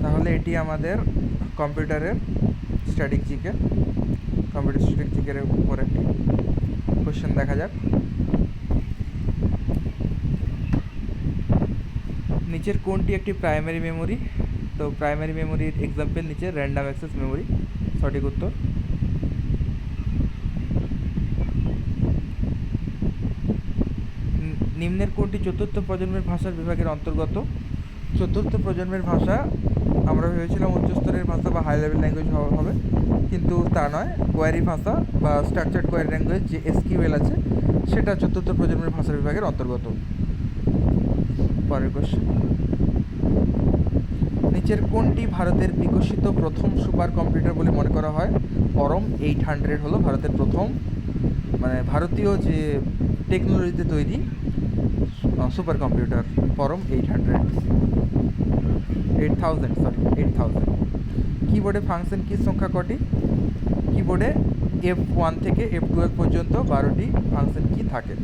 তাহলে এটি আমাদের কম্পিউটারের স্ট্যাটিক জিকে, কম্পিউটার স্ট্যাটিক জিকের উপর একটি কোশ্চেন দেখা যাক। নিচের কোনটি একটি প্রাইমারি মেমোরি? তো প্রাইমারি মেমোরির এক্সাম্পল নিচে র্যান্ডাম অ্যাক্সেস মেমোরি সঠিক উত্তর। নিম্নের কোনটি চতুর্থ প্রজন্মের ভাষার বিভাগের অন্তর্গত? চতুর্থ প্রজন্মের ভাষা আমরা ভেবেছিলাম উচ্চস্তরের ভাষা বা হাই লেভেল ল্যাঙ্গুয়েজ হবে, কিন্তু তা নয়। কোয়ারি ভাষা বা স্ট্রাকচার্ড কোয়ারি ল্যাঙ্গুয়েজ যে এসকিউএল আছে সেটা চতুর্থ প্রজন্মের ভাষার বিভাগের অন্তর্গত। পরের কোশ্চেন, নিচের কোনটি ভারতের বিকশিত প্রথম সুপার কম্পিউটার বলে মনে করা হয়? পরম 800 হলো ভারতের প্রথম, মানে ভারতীয় যে টেকনোলজিতে তৈরি সুপার কম্পিউটার, পরম 8000। কিবোর্ডে ফাংশন কির সংখ্যা কটি? কিবোর্ডে F1 থেকে F12 পর্যন্ত 12টি ফাংশন কি থাকে।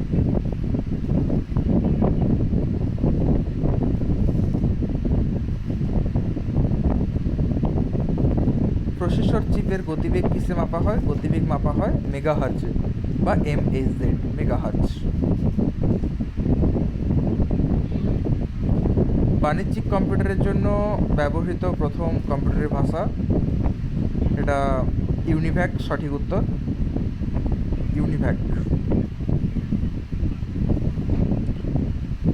প্রসেসর চিপের গতিবেগ কিসে মাপা হয়? গতিবেগ মাপা হয় মেগাহার্জে বা MHz, মেগাহার্জ। বাণিজ্যিক কম্পিউটারের জন্য ব্যবহৃত প্রথম কম্পিউটারের ভাষা, এটা ইউনিভ্যাক সঠিক উত্তর, ইউনিভ্যাক।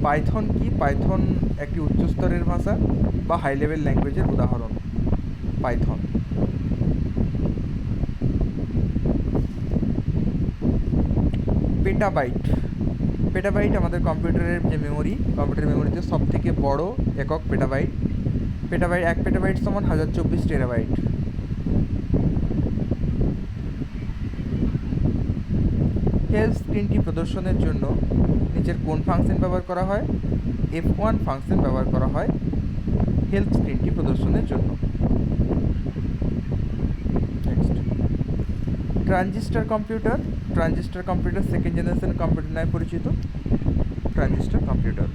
পাইথন কি? পাইথন একটি উচ্চস্তরের ভাষা বা হাই লেভেল ল্যাঙ্গুয়েজের উদাহরণ, পাইথন। পেটাবাইট, পেটাবাইট আমাদের কম্পিউটারের যে মেমোরি, কম্পিউটার মেমোরিতে সব থেকে বড় একক পেটাবাইট। পেটাবাইট 1 পেটাবাইট সমান 1024 টেরাবাইট। হেলথ স্ক্রিনটি প্রদর্শনের জন্য নিচের কোন ফাংশন ব্যবহার করা হয়? F1 ফাংশন ব্যবহার করা হয় হেলথ স্ক্রিনটি প্রদর্শনের জন্য। Next, transistor computer, transistor computer second generation computer নামে পরিচিত, ট্রানজিস্টার কম্পিউটার।